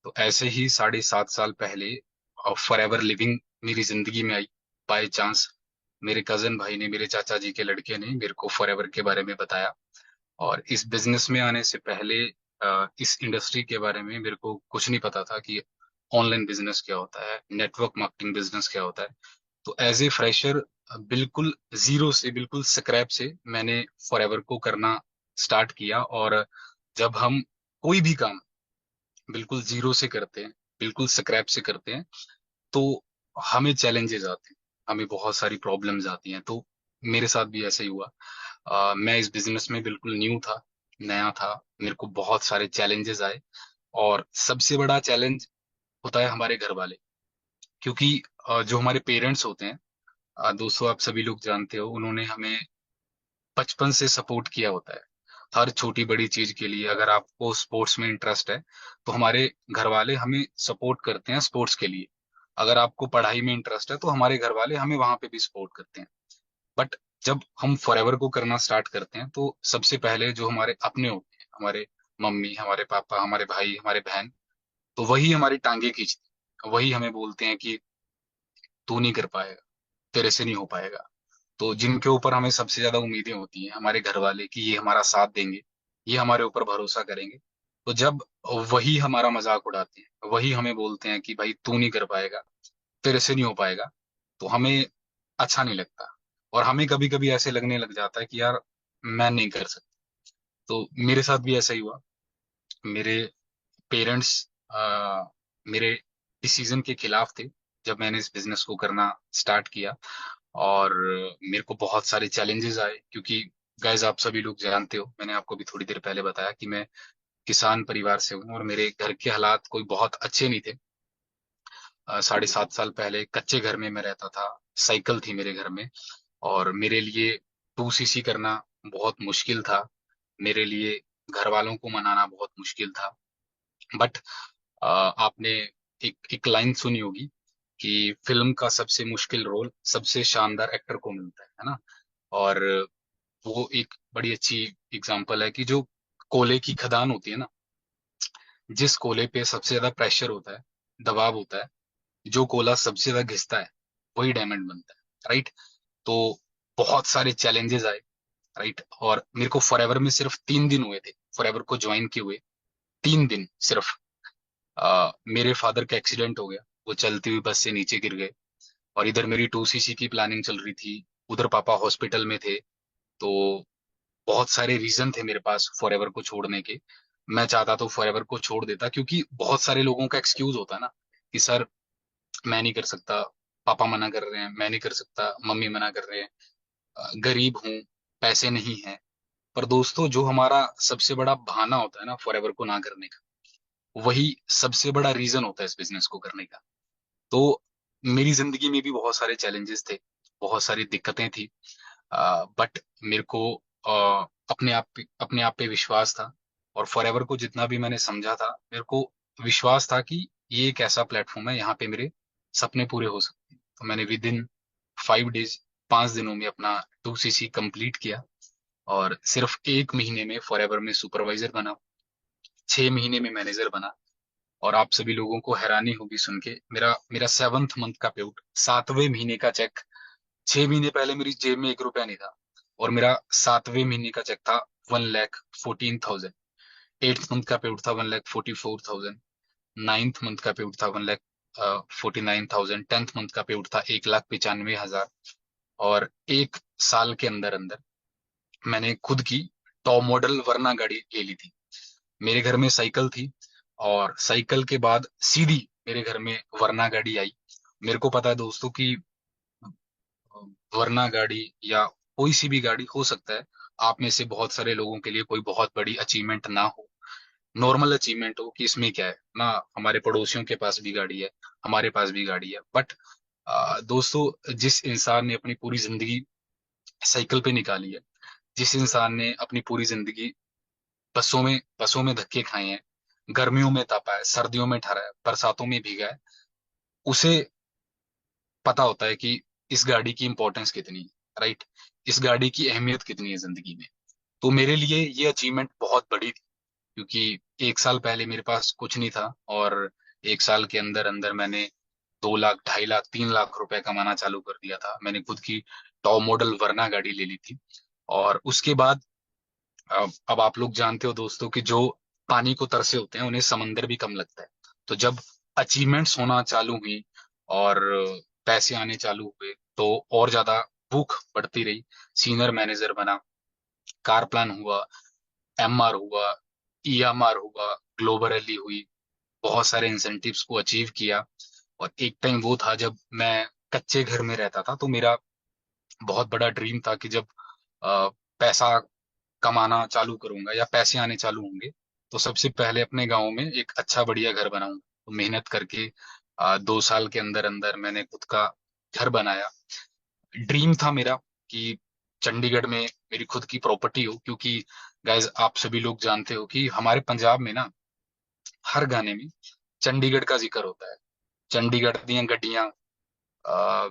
तो ऐसे ही 7.5 साल पहले फॉर एवर लिविंग मेरी जिंदगी में आई। बाय चांस मेरे कजन भाई ने, मेरे चाचा जी के लड़के ने मेरे को फॉर एवर के बारे में बताया। और इस बिजनेस में आने से पहले इस इंडस्ट्री के बारे में मेरे को कुछ नहीं पता था कि ऑनलाइन बिजनेस क्या होता है, नेटवर्क मार्केटिंग बिजनेस क्या होता है। तो एज ए फ्रेशर, बिल्कुल जीरो से, बिल्कुल स्क्रैप से मैंने फॉरएवर को करना स्टार्ट किया। और जब हम कोई भी काम बिल्कुल जीरो से करते हैं, बिल्कुल स्क्रैप से करते हैं, तो हमें चैलेंजेस आते हैं, हमें बहुत सारी प्रॉब्लम्स आती हैं। तो मेरे साथ भी ऐसा ही हुआ। मैं इस बिजनेस में बिल्कुल न्यू था, नया था। मेरे को बहुत सारे चैलेंजेस आए। और सबसे बड़ा चैलेंज होता है हमारे घर वाले। क्योंकि जो हमारे पेरेंट्स होते हैं, दोस्तों आप सभी लोग जानते हो, उन्होंने हमें बचपन से सपोर्ट किया होता है हर छोटी बड़ी चीज के लिए। अगर आपको स्पोर्ट्स में इंटरेस्ट है तो हमारे घर वाले हमें सपोर्ट करते हैं स्पोर्ट्स के लिए। अगर आपको पढ़ाई में इंटरेस्ट है तो हमारे घर वाले हमें वहां पे भी सपोर्ट करते हैं। बट जब हम फॉरएवर को करना स्टार्ट करते हैं तो सबसे पहले जो हमारे अपने होते हैं, हमारे मम्मी, हमारे पापा, हमारे भाई, हमारे बहन, तो वही हमारी टांगे खींचते हैं। वही हमें बोलते हैं कि तू नहीं कर पाएगा, तेरे से नहीं हो पाएगा। तो जिनके ऊपर हमें सबसे ज्यादा उम्मीदें होती हैं, हमारे घर वाले, कि ये हमारा साथ देंगे, ये हमारे ऊपर भरोसा करेंगे, तो जब वही हमारा मजाक उड़ाते हैं, वही हमें बोलते हैं कि भाई तू नहीं कर पाएगा, तेरे से नहीं हो पाएगा, तो हमें अच्छा नहीं लगता। और हमें कभी कभी ऐसे लगने लग जाता है कि यार मैं नहीं कर सकता। तो मेरे साथ भी ऐसा ही हुआ। मेरे पेरेंट्स मेरे डिसीजन के खिलाफ थे जब मैंने इस बिजनेस को करना स्टार्ट किया। और मेरे को बहुत सारे चैलेंजेस आए, क्योंकि गाइस आप सभी लोग जानते हो, मैंने आपको भी थोड़ी देर पहले बताया कि मैं किसान परिवार से हूँ और मेरे घर के हालात कोई बहुत अच्छे नहीं थे। 7.5 साल पहले कच्चे घर में मैं रहता था, साइकिल थी मेरे घर में। और मेरे लिए 2cc करना बहुत मुश्किल था, मेरे लिए घर वालों को मनाना बहुत मुश्किल था। बट आपने एक लाइन सुनी होगी कि फिल्म का सबसे मुश्किल रोल सबसे शानदार एक्टर को मिलता है ना। और वो एक बड़ी अच्छी एग्जांपल है कि जो कोयले की खदान होती है ना, जिस कोयले पे सबसे ज्यादा प्रेशर होता है, दबाव होता है, जो कोयला सबसे ज्यादा घिसता है, वही डायमंड बनता है। राइट। तो बहुत सारे चैलेंजेस आए। राइट। और मेरे को फॉरएवर में सिर्फ 3 दिन हुए थे फॉरएवर को ज्वाइन किए हुए, 3 दिन सिर्फ। मेरे फादर का एक्सीडेंट हो गया, वो चलती हुई बस से नीचे गिर गए। और इधर मेरी 2cc की प्लानिंग चल रही थी, उधर पापा हॉस्पिटल में थे। तो बहुत सारे रीजन थे मेरे पास फॉरएवर को छोड़ने के। मैं चाहता तो फॉरएवर को छोड़ देता, क्योंकि बहुत सारे लोगों का एक्सक्यूज होता है ना कि सर मैं नहीं कर सकता, पापा मना कर रहे हैं, मैं नहीं कर सकता, मम्मी मना कर रहे हैं, गरीब हूँ, पैसे नहीं है। पर दोस्तों जो हमारा सबसे बड़ा बहाना होता है ना फॉरएवर को ना करने का, वही सबसे बड़ा रीजन होता है इस बिजनेस को करने का। तो मेरी जिंदगी में भी बहुत सारे चैलेंजेस थे, बहुत सारी दिक्कतें थी। बट मेरे को अपने आप पे विश्वास था। और फॉरएवर को जितना भी मैंने समझा था, मेरे को विश्वास था कि ये एक ऐसा प्लेटफॉर्म है, यहाँ पे मेरे सपने पूरे हो सकते हैं। तो मैंने विद इन 5 डेज, 5 दिनों में अपना 2cc कंप्लीट किया। और सिर्फ 1 महीने में फॉरएवर में सुपरवाइजर बना, 6 महीने में मैनेजर बना। और आप सभी लोगों को हैरानी होगी सुन के, मेरा मेरा 7th मंथ का पेआउट, 7वें महीने का चेक, 6 महीने पहले मेरी जेब में 1 रुपया नहीं था, और मेरा 7वें महीने का चेक था 1,14,000। 8th मंथ का पेआउट था 1,44,000। 9th मंथ का पेआउट था 1,49,000। 10th मंथ का पेआउट था 1,95,000। और 1 साल के अंदर अंदर मैंने खुद की टॉप मॉडल वरना गाड़ी ले ली थी। मेरे घर में साइकिल थी, और साइकिल के बाद सीधी मेरे घर में वरना गाड़ी आई। मेरे को पता है दोस्तों कि वरना गाड़ी या कोई सी भी गाड़ी हो सकता है, आप में से बहुत सारे लोगों के लिए कोई बहुत बड़ी अचीवमेंट ना हो, नॉर्मल अचीवमेंट हो कि इसमें क्या है ना, हमारे पड़ोसियों के पास भी गाड़ी है, हमारे पास भी गाड़ी है। बट दोस्तों जिस इंसान ने अपनी पूरी जिंदगी साइकिल पे निकाली है, जिस इंसान ने अपनी पूरी जिंदगी बसों में धक्के खाए हैं, गर्मियों में तपा है, सर्दियों में ठहरा है, बरसातों में भीगा है, उसे पता होता है कि इस गाड़ी की इंपॉर्टेंस कितनी है। राइट। इस गाड़ी की अहमियत कितनी है जिंदगी में। तो मेरे लिए ये अचीवमेंट बहुत बड़ी थी, क्योंकि एक साल पहले मेरे पास कुछ नहीं था, और एक साल के अंदर अंदर मैंने 2 लाख, 2.5 लाख, 3 लाख रुपए कमाना चालू कर दिया था। मैंने खुद की टॉप मॉडल वरना गाड़ी ले ली थी। और उसके बाद अब आप लोग जानते हो दोस्तों कि जो पानी को तरसे होते हैं उन्हें समंदर भी कम लगता है। तो जब अचीवमेंट्स होना चालू हुई और पैसे आने चालू हुए, तो और ज्यादा भूख बढ़ती रही। सीनियर मैनेजर बना, कार प्लान हुआ, एमआर हुआ, ईएमआर हुआ, ग्लोबल रैली हुई, बहुत सारे इंसेंटिव्स को अचीव किया। और एक टाइम वो था जब मैं कच्चे घर में रहता था, तो मेरा बहुत बड़ा ड्रीम था कि जब पैसा कमाना चालू करूंगा या पैसे आने चालू होंगे, तो सबसे पहले अपने गांव में एक अच्छा बढ़िया घर बनाऊंगा। तो मेहनत करके 2 साल के अंदर अंदर मैंने खुद का घर बनाया। ड्रीम था मेरा कि चंडीगढ़ में मेरी खुद की प्रॉपर्टी हो, क्योंकि गाइज आप सभी लोग जानते हो कि हमारे पंजाब में ना हर गाने में चंडीगढ़ का जिक्र होता है। चंडीगढ़ दियां गड्डियां, अ,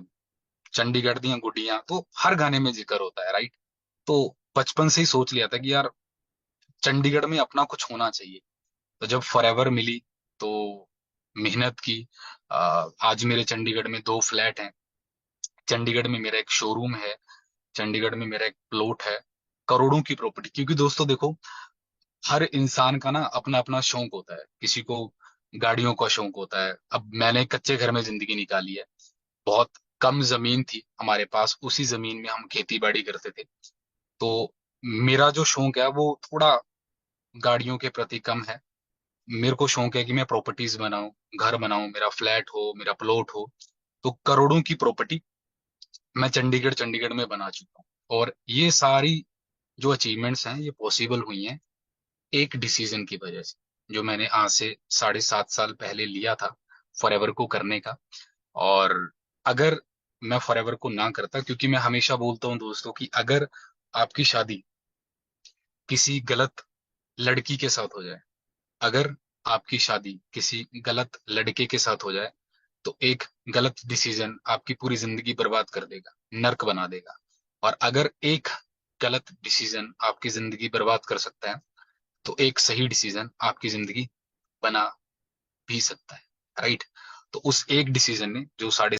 चंडीगढ़ दियां गुड्डियां, तो हर गाने में जिक्र होता है, राइट। तो बचपन से ही सोच लिया था कि यार चंडीगढ़ में अपना कुछ होना चाहिए। तो जब फॉरएवर मिली तो मेहनत की। आज मेरे चंडीगढ़ में 2 फ्लैट हैं, चंडीगढ़ में मेरा एक शोरूम है, चंडीगढ़ में मेरा एक प्लॉट है, करोड़ों की प्रॉपर्टी। क्योंकि दोस्तों देखो, हर इंसान का ना अपना अपना शौक होता है। किसी को गाड़ियों का शौक होता है। अब मैंने कच्चे घर में जिंदगी निकाली है, बहुत कम जमीन थी हमारे पास, उसी जमीन में हम खेती बाड़ी करते थे। तो मेरा जो शौक है वो थोड़ा गाड़ियों के प्रति कम है। मेरे को शौक है कि मैं प्रॉपर्टीज बनाऊं, घर बनाऊं, मेरा फ्लैट हो, मेरा प्लॉट हो। तो करोड़ों की प्रॉपर्टी मैं चंडीगढ़ चंडीगढ़ में बना चुका हूँ। और ये सारी जो अचीवमेंट्स हैं ये पॉसिबल हुई हैं एक डिसीजन की वजह से, जो मैंने आज से 7.5 साल पहले लिया था फॉरएवर को करने का। और अगर मैं फॉरएवर को ना करता, क्योंकि मैं हमेशा बोलता हूँ दोस्तों कि अगर आपकी शादी किसी गलत लड़की के साथ हो जाए, अगर आपकी शादी किसी गलत लड़के के साथ हो जाए, तो एक गलत डिसीजन आपकी पूरी जिंदगी बर्बाद कर देगा, नर्क बना देगा। और अगर एक गलत डिसीजन आपकी जिंदगी बर्बाद कर सकता है, तो एक सही डिसीजन आपकी जिंदगी बना भी सकता है, राइट। तो उस एक डिसीजन ने जो साढ़े